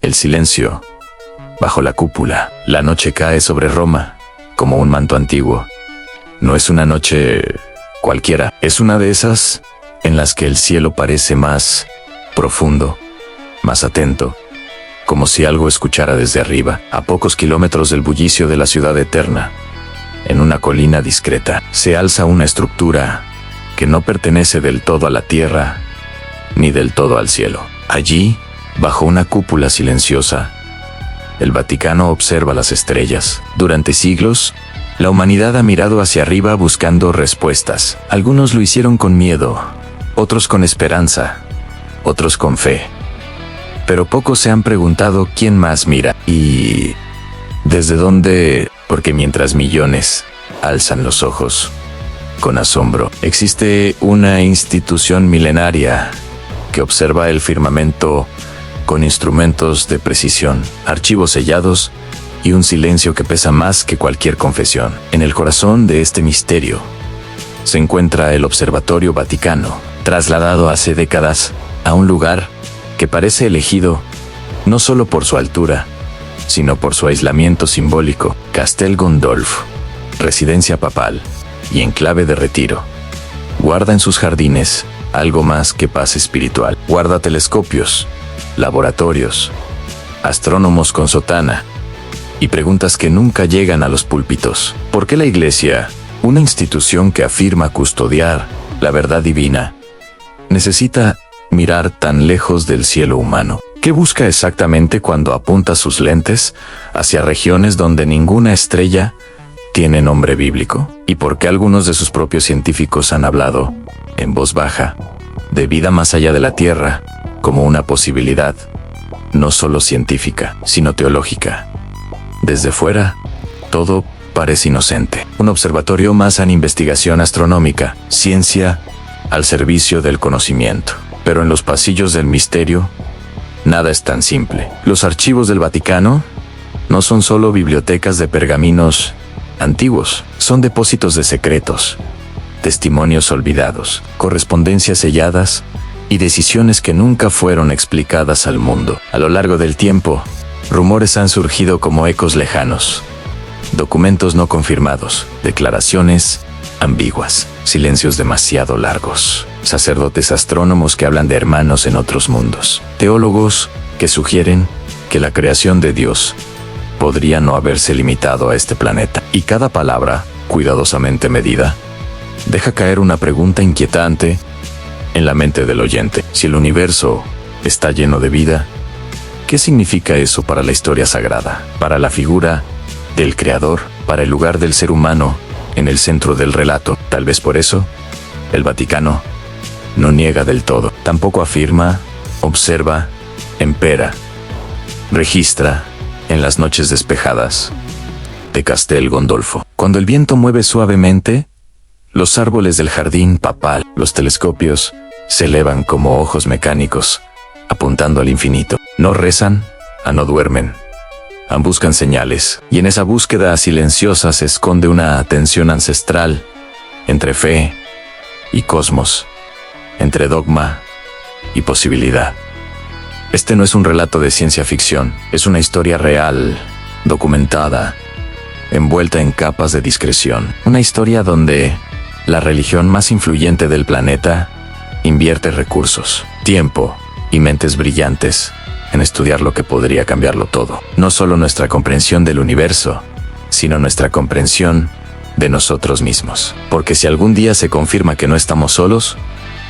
El silencio. Bajo la cúpula, la noche cae sobre Roma, como un manto antiguo. No es una noche cualquiera, es una de esas en las que el cielo parece más profundo, más atento, como si algo escuchara desde arriba, a pocos kilómetros del bullicio de la ciudad eterna. En una colina discreta, se alza una estructura que no pertenece del todo a la tierra, ni del todo al cielo. Allí, bajo una cúpula silenciosa, el Vaticano observa las estrellas. Durante siglos, la humanidad ha mirado hacia arriba buscando respuestas. Algunos lo hicieron con miedo, otros con esperanza, otros con fe. Pero pocos se han preguntado quién más mira y desde dónde, porque mientras millones alzan los ojos con asombro, existe una institución milenaria que observa el firmamento con instrumentos de precisión, archivos sellados y un silencio que pesa más que cualquier confesión. En el corazón de este misterio se encuentra el Observatorio Vaticano, trasladado hace décadas a un lugar que parece elegido no solo por su altura, sino por su aislamiento simbólico. Castel Gandolfo, residencia papal y enclave de retiro, guarda en sus jardines algo más que paz espiritual. Guarda telescopios, laboratorios, astrónomos con sotana y preguntas que nunca llegan a los púlpitos. ¿Por qué la Iglesia, una institución que afirma custodiar la verdad divina, necesita mirar tan lejos del cielo humano? ¿Qué busca exactamente cuando apunta sus lentes hacia regiones donde ninguna estrella tiene nombre bíblico? ¿Y por qué algunos de sus propios científicos han hablado, en voz baja, de vida más allá de la Tierra como una posibilidad, no solo científica, sino teológica? Desde fuera, todo parece inocente. Un observatorio más en investigación astronómica, ciencia al servicio del conocimiento. Pero en los pasillos del misterio, nada es tan simple. Los archivos del Vaticano no son solo bibliotecas de pergaminos antiguos, son depósitos de secretos, testimonios olvidados, correspondencias selladas y decisiones que nunca fueron explicadas al mundo. A lo largo del tiempo, rumores han surgido como ecos lejanos, documentos no confirmados, declaraciones ambiguas, silencios demasiado largos, sacerdotes astrónomos que hablan de hermanos en otros mundos, teólogos que sugieren que la creación de Dios podría no haberse limitado a este planeta. Y cada palabra, cuidadosamente medida, deja caer una pregunta inquietante en la mente del oyente. Si el universo está lleno de vida, ¿qué significa eso para la historia sagrada, para la figura del Creador, para el lugar del ser humano en el centro del relato? Tal vez por eso, el Vaticano no niega del todo, tampoco afirma, observa, empera, registra en las noches despejadas de Castel Gandolfo. Cuando el viento mueve suavemente los árboles del jardín papal, los telescopios se elevan como ojos mecánicos, apuntando al infinito. No rezan, no duermen, buscan señales, y en esa búsqueda silenciosa se esconde una tensión ancestral entre fe y cosmos, entre dogma y posibilidad. Este no es un relato de ciencia ficción, es una historia real, documentada, envuelta en capas de discreción. Una historia donde la religión más influyente del planeta invierte recursos, tiempo y mentes brillantes en estudiar lo que podría cambiarlo todo. No solo nuestra comprensión del universo, sino nuestra comprensión de nosotros mismos. Porque si algún día se confirma que no estamos solos,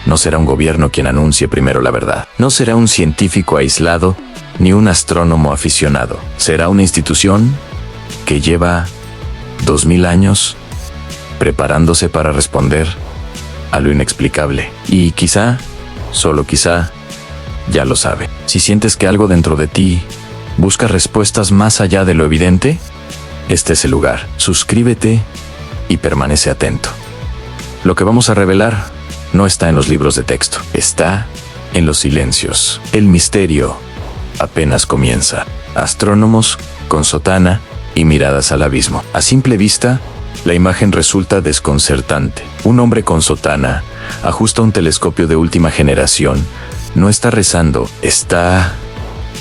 no será un gobierno quien anuncie primero la verdad. No será un científico aislado, ni un astrónomo aficionado. Será una institución que lleva 2000 años preparándose para responder a lo inexplicable. Y quizá, solo quizá, ya lo sabe. Si sientes que algo dentro de ti busca respuestas más allá de lo evidente, este es el lugar. Suscríbete y permanece atento. Lo que vamos a revelar no está en los libros de texto, está en los silencios. El misterio apenas comienza. Astrónomos con sotana y miradas al abismo. A simple vista, la imagen resulta desconcertante. Un hombre con sotana ajusta un telescopio de última generación. No está rezando, está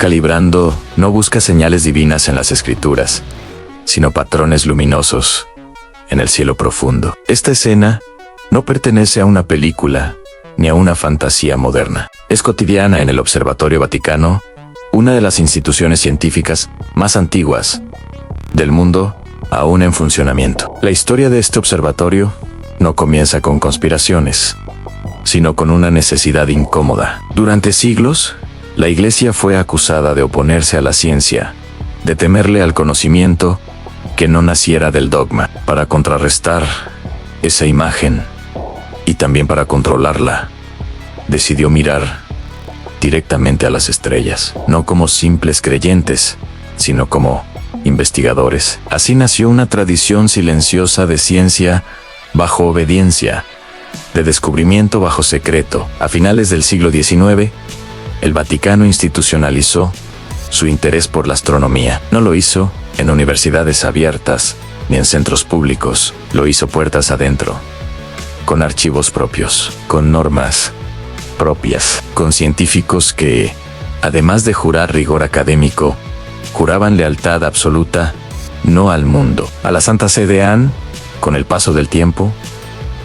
calibrando, no busca señales divinas en las escrituras, sino patrones luminosos en el cielo profundo. Esta escena no pertenece a una película ni a una fantasía moderna. Es cotidiana en el Observatorio Vaticano, una de las instituciones científicas más antiguas del mundo, aún en funcionamiento. La historia de este observatorio no comienza con conspiraciones, sino con una necesidad incómoda. Durante siglos, la Iglesia fue acusada de oponerse a la ciencia, de temerle al conocimiento que no naciera del dogma. Para contrarrestar esa imagen y también para controlarla, decidió mirar directamente a las estrellas, no como simples creyentes, sino como investigadores. Así nació una tradición silenciosa de ciencia bajo obediencia, de descubrimiento bajo secreto. A finales del siglo XIX, el Vaticano institucionalizó su interés por la astronomía. No lo hizo en universidades abiertas ni en centros públicos, lo hizo puertas adentro, con archivos propios, con normas propias, con científicos que, además de jurar rigor académico, juraban lealtad absoluta no al mundo, a la Santa Sede. Con el paso del tiempo,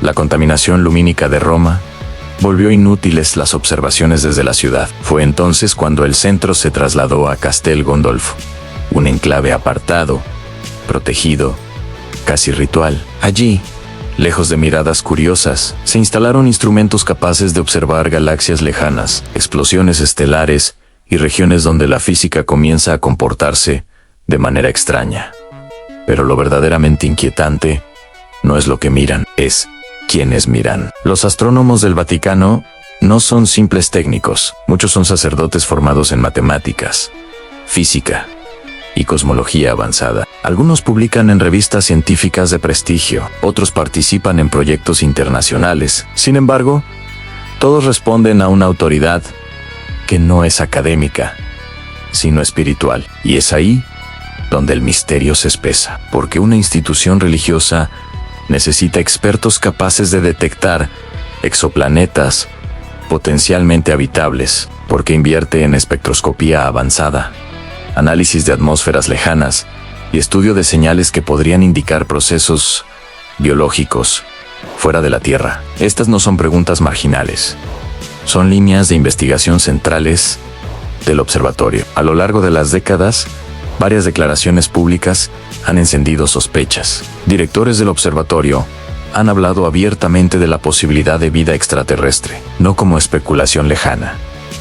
la contaminación lumínica de Roma volvió inútiles las observaciones desde la ciudad. Fue entonces cuando el centro se trasladó a Castel Gandolfo, un enclave apartado, protegido, casi ritual. Allí, lejos de miradas curiosas, se instalaron instrumentos capaces de observar galaxias lejanas, explosiones estelares y regiones donde la física comienza a comportarse de manera extraña. Pero lo verdaderamente inquietante no es lo que miran, es quienes miran. Los astrónomos del Vaticano no son simples técnicos, muchos son sacerdotes formados en matemáticas, física y cosmología avanzada. Algunos publican en revistas científicas de prestigio, otros participan en proyectos internacionales. Sin embargo, todos responden a una autoridad que no es académica, sino espiritual. Y es ahí donde el misterio se espesa, porque una institución religiosa necesita expertos capaces de detectar exoplanetas potencialmente habitables, porque invierte en espectroscopía avanzada, análisis de atmósferas lejanas y estudio de señales que podrían indicar procesos biológicos fuera de la Tierra. Estas no son preguntas marginales, son líneas de investigación centrales del observatorio. A lo largo de las décadas, varias declaraciones públicas han encendido sospechas. Directores del observatorio han hablado abiertamente de la posibilidad de vida extraterrestre, no como especulación lejana,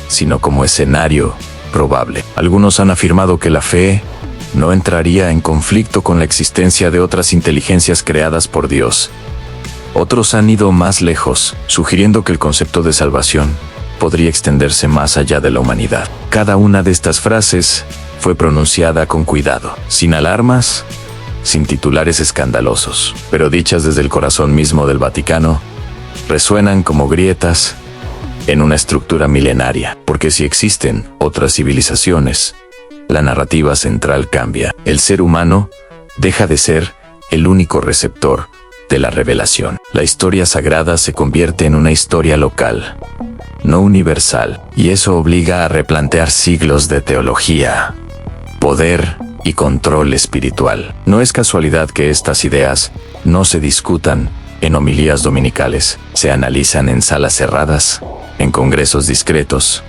sino como escenario probable. Algunos han afirmado que la fe no entraría en conflicto con la existencia de otras inteligencias creadas por Dios. Otros han ido más lejos, sugiriendo que el concepto de salvación podría extenderse más allá de la humanidad. Cada una de estas frases fue pronunciada con cuidado, sin alarmas, sin titulares escandalosos, pero dichas desde el corazón mismo del Vaticano, resuenan como grietas en una estructura milenaria, porque si existen otras civilizaciones, la narrativa central cambia. El ser humano deja de ser el único receptor de la revelación. La historia sagrada se convierte en una historia local, no universal, y eso obliga a replantear siglos de teología, poder y control espiritual. No es casualidad que estas ideas no se discutan en homilías dominicales, se analizan en salas cerradas, en congresos discretos,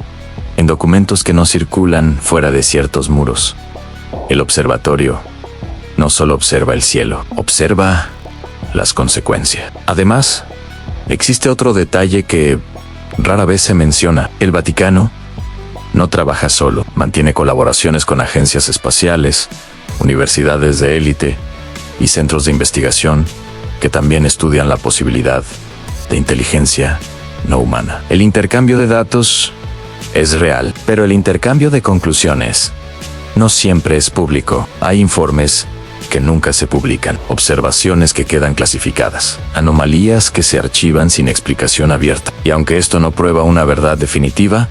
en documentos que no circulan fuera de ciertos muros. El observatorio no solo observa el cielo, observa las consecuencias. Además, existe otro detalle que rara vez se menciona. El Vaticano no trabaja solo, mantiene colaboraciones con agencias espaciales, universidades de élite y centros de investigación que también estudian la posibilidad de inteligencia no humana. El intercambio de datos es real, pero el intercambio de conclusiones no siempre es público. Hay informes que nunca se publican, observaciones que quedan clasificadas, anomalías que se archivan sin explicación abierta. Y aunque esto no prueba una verdad definitiva,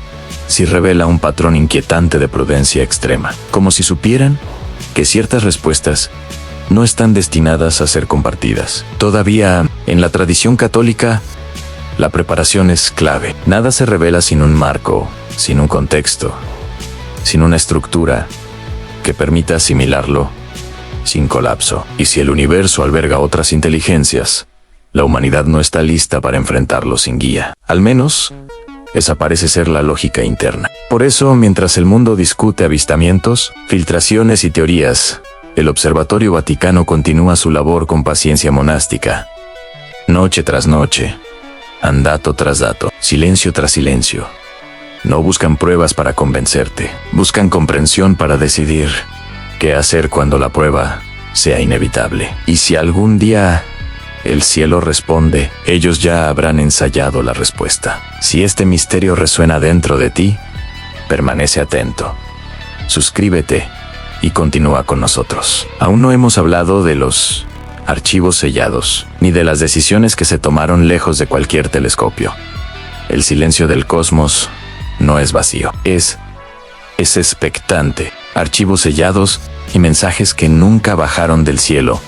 sí revela un patrón inquietante de prudencia extrema, como si supieran que ciertas respuestas no están destinadas a ser compartidas. Todavía, en la tradición católica, la preparación es clave. Nada se revela sin un marco, sin un contexto, sin una estructura que permita asimilarlo, sin colapso. Y si el universo alberga otras inteligencias, la humanidad no está lista para enfrentarlo sin guía. Al menos, esa parece ser la lógica interna. Por eso, mientras el mundo discute avistamientos, filtraciones y teorías, el Observatorio Vaticano continúa su labor con paciencia monástica. Noche tras noche, dato tras dato, silencio tras silencio. No buscan pruebas para convencerte, buscan comprensión para decidir qué hacer cuando la prueba sea inevitable. Y si algún día el cielo responde, ellos ya habrán ensayado la respuesta. Si este misterio resuena dentro de ti, permanece atento. Suscríbete y continúa con nosotros. Aún no hemos hablado de los archivos sellados, ni de las decisiones que se tomaron lejos de cualquier telescopio. El silencio del cosmos no es vacío, es expectante. Archivos sellados y mensajes que nunca bajaron del cielo.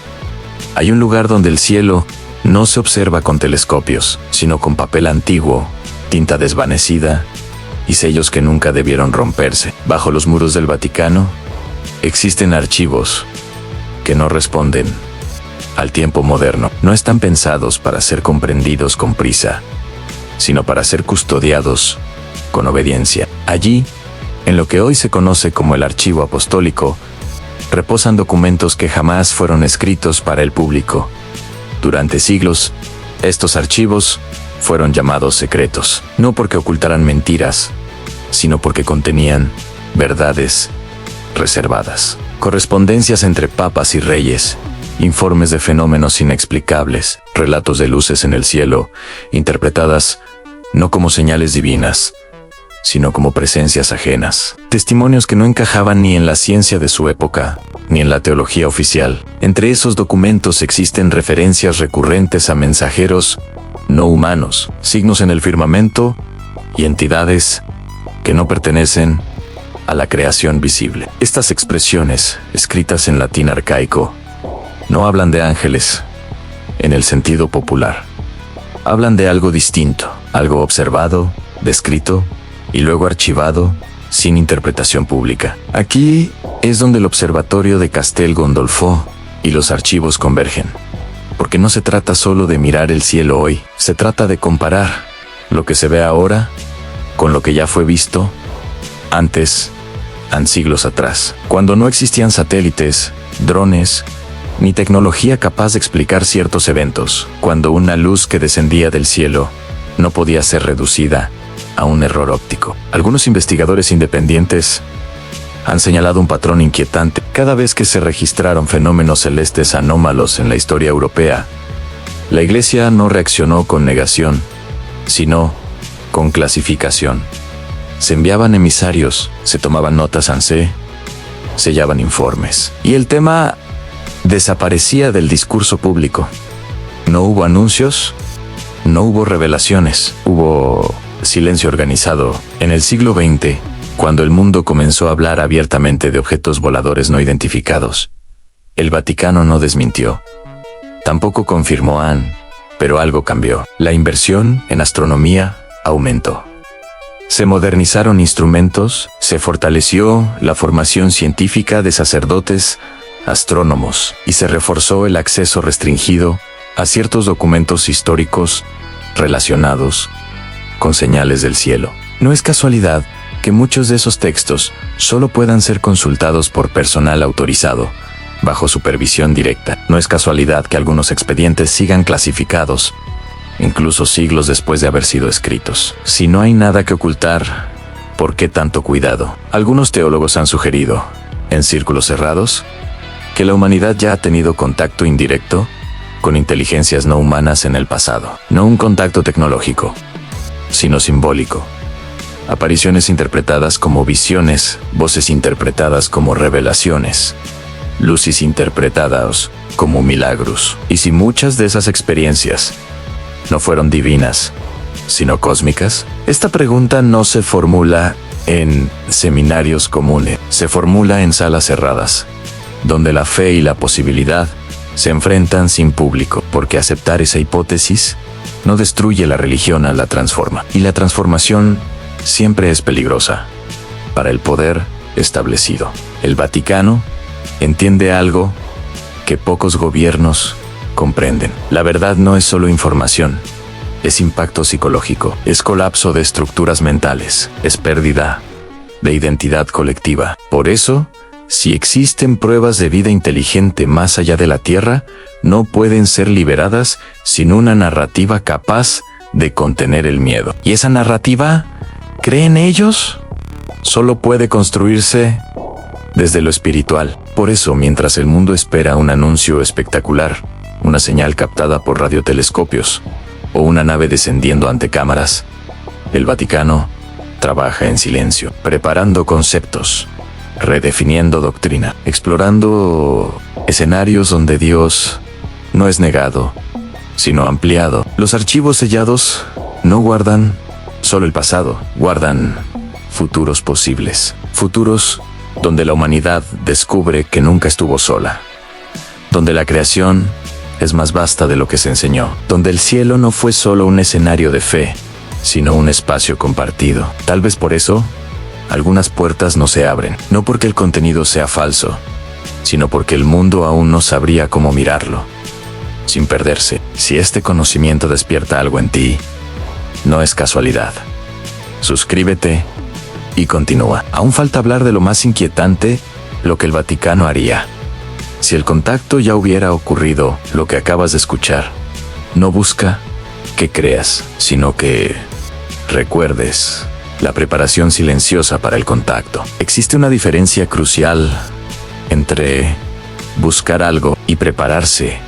Hay un lugar donde el cielo no se observa con telescopios, sino con papel antiguo, tinta desvanecida y sellos que nunca debieron romperse. Bajo los muros del Vaticano existen archivos que no responden al tiempo moderno. No están pensados para ser comprendidos con prisa, sino para ser custodiados con obediencia. Allí, en lo que hoy se conoce como el Archivo Apostólico, reposan documentos que jamás fueron escritos para el público. Durante siglos, estos archivos fueron llamados secretos, no porque ocultaran mentiras, sino porque contenían verdades reservadas, correspondencias entre papas y reyes, informes de fenómenos inexplicables, relatos de luces en el cielo, interpretadas no como señales divinas, sino como presencias ajenas. Testimonios que no encajaban ni en la ciencia de su época, ni en la teología oficial. Entre esos documentos existen referencias recurrentes a mensajeros no humanos, signos en el firmamento y entidades que no pertenecen a la creación visible. Estas expresiones, escritas en latín arcaico, no hablan de ángeles en el sentido popular. Hablan de algo distinto, algo observado, descrito y luego archivado sin interpretación pública. Aquí es donde el observatorio de Castel Gandolfo y los archivos convergen. Porque no se trata solo de mirar el cielo hoy, se trata de comparar lo que se ve ahora con lo que ya fue visto antes, siglos atrás, cuando no existían satélites, drones, ni tecnología capaz de explicar ciertos eventos, cuando una luz que descendía del cielo no podía ser reducida a un error óptico. Algunos investigadores independientes han señalado un patrón inquietante. Cada vez que se registraron fenómenos celestes anómalos en la historia europea, la Iglesia no reaccionó con negación, sino con clasificación. Se enviaban emisarios, se tomaban notas se sellaban informes. Y el tema desaparecía del discurso público. No hubo anuncios, no hubo revelaciones, hubo silencio organizado. En el siglo XX, cuando el mundo comenzó a hablar abiertamente de objetos voladores no identificados, el Vaticano no desmintió. Tampoco confirmó pero algo cambió. La inversión en astronomía aumentó. Se modernizaron instrumentos, se fortaleció la formación científica de sacerdotes, astrónomos, y se reforzó el acceso restringido a ciertos documentos históricos relacionados con señales del cielo. No es casualidad que muchos de esos textos solo puedan ser consultados por personal autorizado, bajo supervisión directa. No es casualidad que algunos expedientes sigan clasificados, incluso siglos después de haber sido escritos. Si no hay nada que ocultar, ¿por qué tanto cuidado? Algunos teólogos han sugerido, en círculos cerrados, que la humanidad ya ha tenido contacto indirecto con inteligencias no humanas en el pasado. No un contacto tecnológico, sino simbólico. Apariciones interpretadas como visiones, voces interpretadas como revelaciones, luces interpretadas como milagros. Y si muchas de esas experiencias no fueron divinas, sino cósmicas, esta pregunta no se formula en seminarios comunes, se formula en salas cerradas, donde la fe y la posibilidad se enfrentan sin público, porque aceptar esa hipótesis no destruye la religión, la transforma. Y la transformación siempre es peligrosa. Para el poder, establecido. El Vaticano entiende algo que pocos gobiernos comprenden. La verdad no es solo información, es impacto psicológico, es colapso de estructuras mentales, es pérdida de identidad colectiva. Por eso, si existen pruebas de vida inteligente más allá de la Tierra, no pueden ser liberadas sin una narrativa capaz de contener el miedo. ¿Y esa narrativa, creen ellos, solo puede construirse desde lo espiritual? Por eso, mientras el mundo espera un anuncio espectacular, una señal captada por radiotelescopios o una nave descendiendo ante cámaras, el Vaticano trabaja en silencio, preparando conceptos, redefiniendo doctrina, explorando escenarios donde Dios no es negado, sino ampliado. Los archivos sellados no guardan solo el pasado, guardan futuros posibles, futuros donde la humanidad descubre que nunca estuvo sola, donde la creación es más vasta de lo que se enseñó, donde el cielo no fue solo un escenario de fe, sino un espacio compartido. Tal vez por eso, algunas puertas no se abren, no porque el contenido sea falso, sino porque el mundo aún no sabría cómo mirarlo, sin perderse. Si este conocimiento despierta algo en ti, no es casualidad. Suscríbete y continúa. Aún falta hablar de lo más inquietante, lo que el Vaticano haría. Si el contacto ya hubiera ocurrido, lo que acabas de escuchar, no busca que creas, sino que recuerdes la preparación silenciosa para el contacto. Existe una diferencia crucial entre buscar algo y prepararse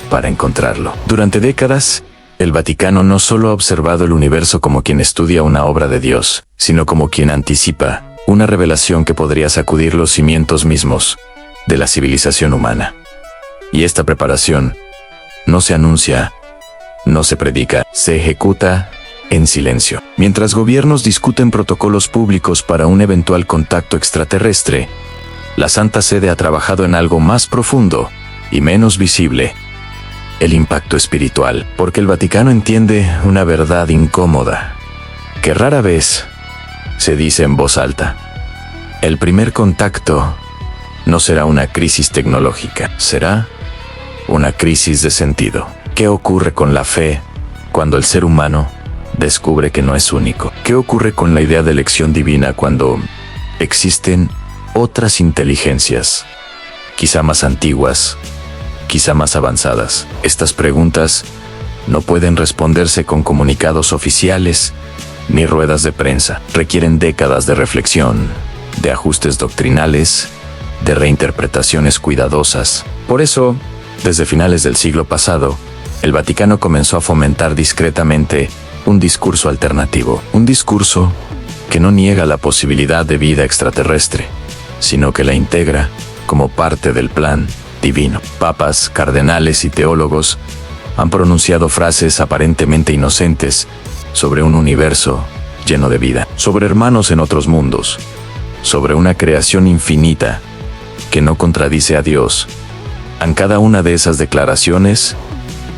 para encontrarlo. Durante décadas, el Vaticano no solo ha observado el universo como quien estudia una obra de Dios, sino como quien anticipa una revelación que podría sacudir los cimientos mismos de la civilización humana. Y esta preparación no se anuncia, no se predica, se ejecuta en silencio. Mientras gobiernos discuten protocolos públicos para un eventual contacto extraterrestre, la Santa Sede ha trabajado en algo más profundo y menos visible: el impacto espiritual, porque el Vaticano entiende una verdad incómoda, que rara vez se dice en voz alta. El primer contacto no será una crisis tecnológica, será una crisis de sentido. ¿Qué ocurre con la fe cuando el ser humano descubre que no es único? ¿Qué ocurre con la idea de elección divina cuando existen otras inteligencias, quizá más antiguas, quizá más avanzadas? Estas preguntas no pueden responderse con comunicados oficiales ni ruedas de prensa. Requieren décadas de reflexión, de ajustes doctrinales, de reinterpretaciones cuidadosas. Por eso, desde finales del siglo pasado, el Vaticano comenzó a fomentar discretamente un discurso alternativo, un discurso que no niega la posibilidad de vida extraterrestre, sino que la integra como parte del plan divino. Papas, cardenales y teólogos han pronunciado frases aparentemente inocentes sobre un universo lleno de vida, sobre hermanos en otros mundos, sobre una creación infinita que no contradice a Dios. En cada una de esas declaraciones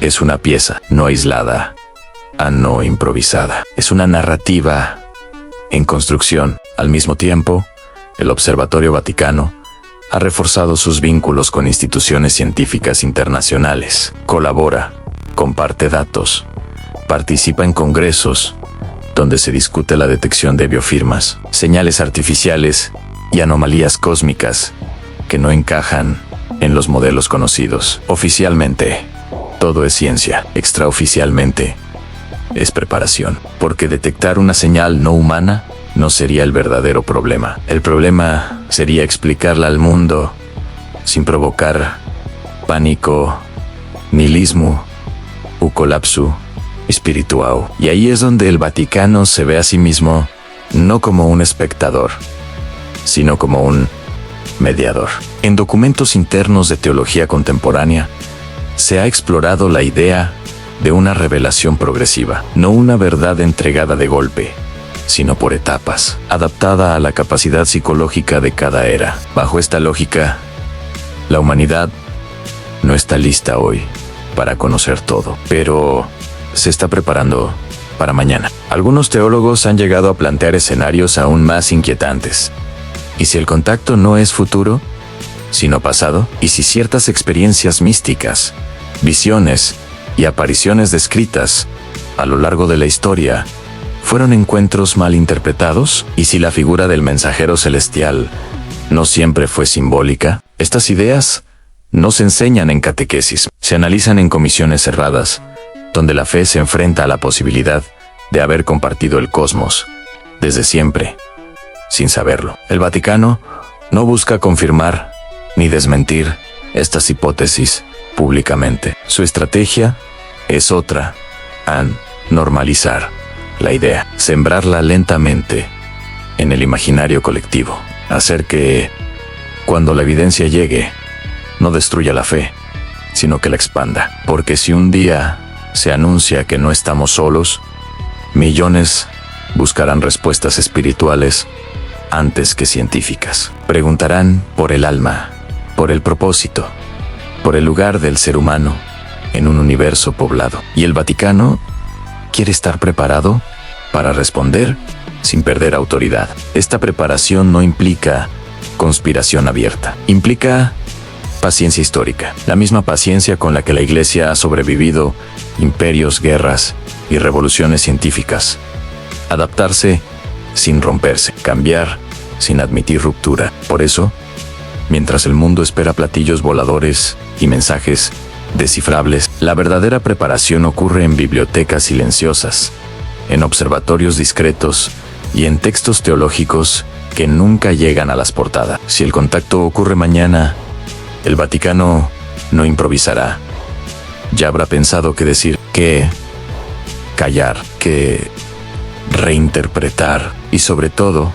es una pieza no aislada, no improvisada. Es una narrativa en construcción. Al mismo tiempo, el Observatorio Vaticano ha reforzado sus vínculos con instituciones científicas internacionales. Colabora, comparte datos, participa en congresos donde se discute la detección de biofirmas, señales artificiales y anomalías cósmicas que no encajan en los modelos conocidos. Oficialmente, todo es ciencia. Extraoficialmente, es preparación. Porque detectar una señal no humana no sería el verdadero problema. El problema sería explicarla al mundo sin provocar pánico, nihilismo o colapso espiritual. Y ahí es donde el Vaticano se ve a sí mismo no como un espectador, sino como un mediador. En documentos internos de teología contemporánea, se ha explorado la idea de una revelación progresiva, no una verdad entregada de golpe, sino por etapas, adaptada a la capacidad psicológica de cada era. Bajo esta lógica, la humanidad no está lista hoy para conocer todo, pero se está preparando para mañana. Algunos teólogos han llegado a plantear escenarios aún más inquietantes. ¿Y si el contacto no es futuro, sino pasado? ¿Y si ciertas experiencias místicas, visiones y apariciones descritas a lo largo de la historia fueron encuentros mal interpretados? ¿Y si la figura del mensajero celestial no siempre fue simbólica? Estas ideas no se enseñan en catequesis, se analizan en comisiones cerradas, donde la fe se enfrenta a la posibilidad de haber compartido el cosmos desde siempre, sin saberlo. El Vaticano no busca confirmar ni desmentir estas hipótesis públicamente. Su estrategia es otra: normalizar la idea, sembrarla lentamente en el imaginario colectivo, hacer que, cuando la evidencia llegue, no destruya la fe, sino que la expanda. Porque si un día se anuncia que no estamos solos, millones buscarán respuestas espirituales antes que científicas. Preguntarán por el alma, por el propósito, por el lugar del ser humano en un universo poblado. Y el Vaticano quiere estar preparado para responder sin perder autoridad. Esta preparación no implica conspiración abierta, implica paciencia histórica, la misma paciencia con la que la Iglesia ha sobrevivido imperios, guerras y revoluciones científicas. Adaptarse sin romperse, cambiar sin admitir ruptura. Por eso, mientras el mundo espera platillos voladores y mensajes descifrables, la verdadera preparación ocurre en bibliotecas silenciosas, en observatorios discretos y en textos teológicos que nunca llegan a las portadas. Si el contacto ocurre mañana, el Vaticano no improvisará. Ya habrá pensado qué decir, qué callar, qué reinterpretar y, sobre todo,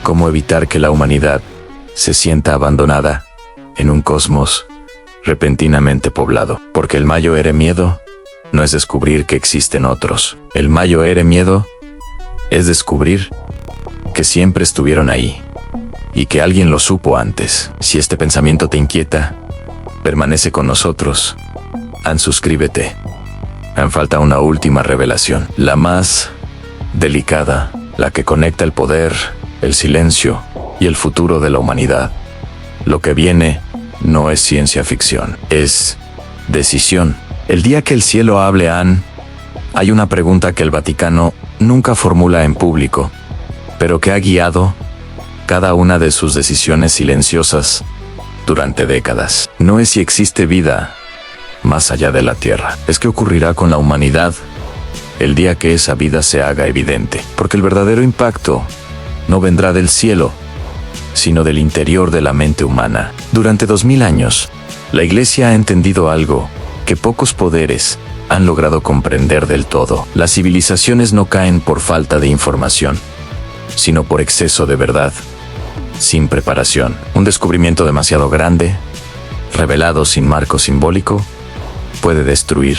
cómo evitar que la humanidad se sienta abandonada en un cosmos repentinamente poblado. Porque el mayor miedo no es descubrir que existen otros. El mayor miedo es descubrir que siempre estuvieron ahí y que alguien lo supo antes. Si este pensamiento te inquieta, permanece con nosotros. Suscríbete. Falta una última revelación, la más delicada, la que conecta el poder, el silencio y el futuro de la humanidad. Lo que viene no es ciencia ficción, es decisión. El día que el cielo hable, hay una pregunta que el Vaticano nunca formula en público, pero que ha guiado cada una de sus decisiones silenciosas durante décadas. No es si existe vida más allá de la Tierra, es qué ocurrirá con la humanidad el día que esa vida se haga evidente. Porque el verdadero impacto no vendrá del cielo, sino del interior de la mente humana. Durante 2000 años, la Iglesia ha entendido algo que pocos poderes han logrado comprender del todo. Las civilizaciones no caen por falta de información, sino por exceso de verdad, sin preparación. Un descubrimiento demasiado grande, revelado sin marco simbólico, puede destruir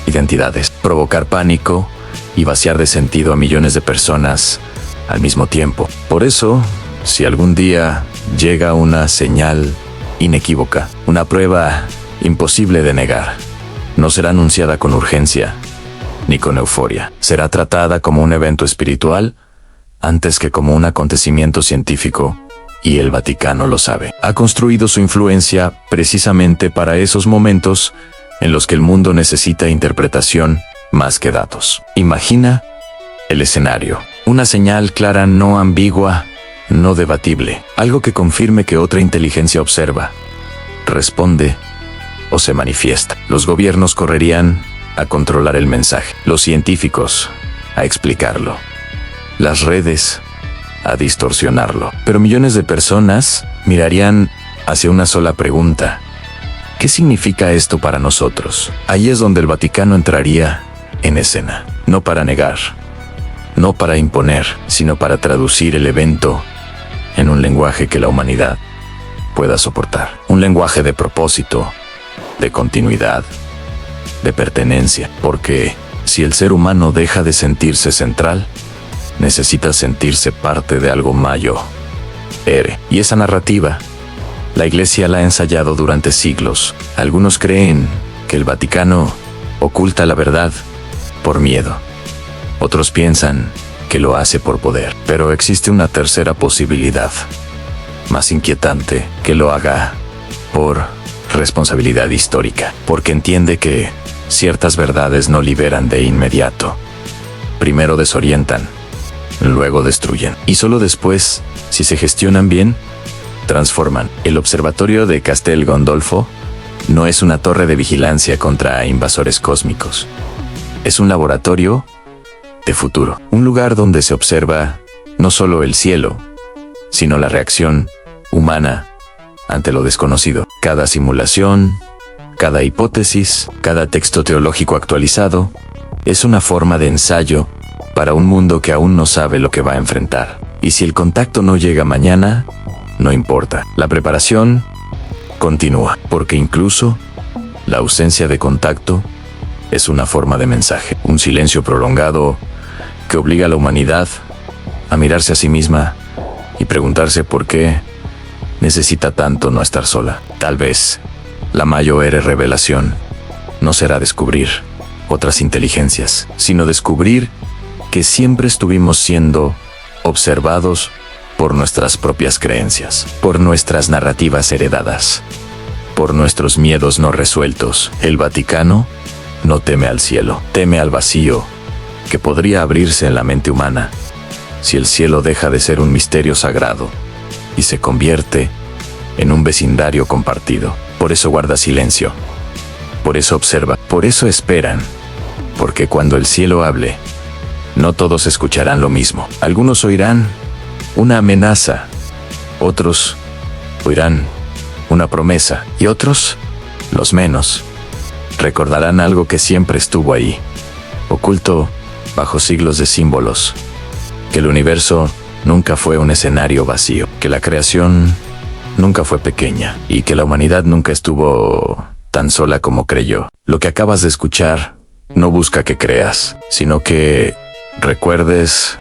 identidades, provocar pánico y vaciar de sentido a millones de personas al mismo tiempo. Por eso, si algún día llega una señal inequívoca, una prueba imposible de negar, no será anunciada con urgencia ni con euforia. Será tratada como un evento espiritual antes que como un acontecimiento científico, y el Vaticano lo sabe. Ha construido su influencia precisamente para esos momentos en los que el mundo necesita interpretación más que datos. Imagina el escenario: una señal clara, no ambigua, no debatible, algo que confirme que otra inteligencia observa, responde o se manifiesta. Los gobiernos correrían a controlar el mensaje, los científicos a explicarlo, las redes a distorsionarlo. Pero millones de personas mirarían hacia una sola pregunta: ¿qué significa esto para nosotros? Ahí es donde el Vaticano entraría en escena, no para negar, no para imponer, sino para traducir el evento en un lenguaje que la humanidad pueda soportar. Un lenguaje de propósito, de continuidad, de pertenencia. Porque si el ser humano deja de sentirse central, necesita sentirse parte de algo mayor. Y esa narrativa, la Iglesia la ha ensayado durante siglos. Algunos creen que el Vaticano oculta la verdad por miedo. Otros piensan que lo hace por poder. Pero existe una tercera posibilidad. más inquietante que lo haga por responsabilidad histórica, porque entiende que ciertas verdades no liberan de inmediato. Primero desorientan, luego destruyen, y solo después, si se gestionan bien, transforman. El observatorio de Castel Gandolfo no es una torre de vigilancia contra invasores cósmicos. Es un laboratorio de futuro, un lugar donde se observa no solo el cielo, sino la reacción humana ante lo desconocido. Cada simulación, cada hipótesis, cada texto teológico actualizado, es una forma de ensayo para un mundo que aún no sabe lo que va a enfrentar. Y si el contacto no llega mañana, no importa. La preparación continúa, porque incluso la ausencia de contacto es una forma de mensaje. Un silencio prolongado que obliga a la humanidad a mirarse a sí misma y preguntarse por qué necesita tanto no estar sola. Tal vez la mayor revelación no será descubrir otras inteligencias, sino descubrir que siempre estuvimos siendo observados por nuestras propias creencias, por nuestras narrativas heredadas, por nuestros miedos no resueltos. El Vaticano no teme al cielo, teme al vacío que podría abrirse en la mente humana si el cielo deja de ser un misterio sagrado y se convierte en un vecindario compartido. Por eso guarda silencio, por eso observa, por eso esperan, porque cuando el cielo hable, no todos escucharán lo mismo. Algunos oirán una amenaza, otros oirán una promesa, y otros, los menos, recordarán algo que siempre estuvo ahí, oculto bajo siglos de símbolos, que el universo nunca fue un escenario vacío, que la creación nunca fue pequeña y que la humanidad nunca estuvo tan sola como creyó. Lo que acabas de escuchar no busca que creas, sino que recuerdes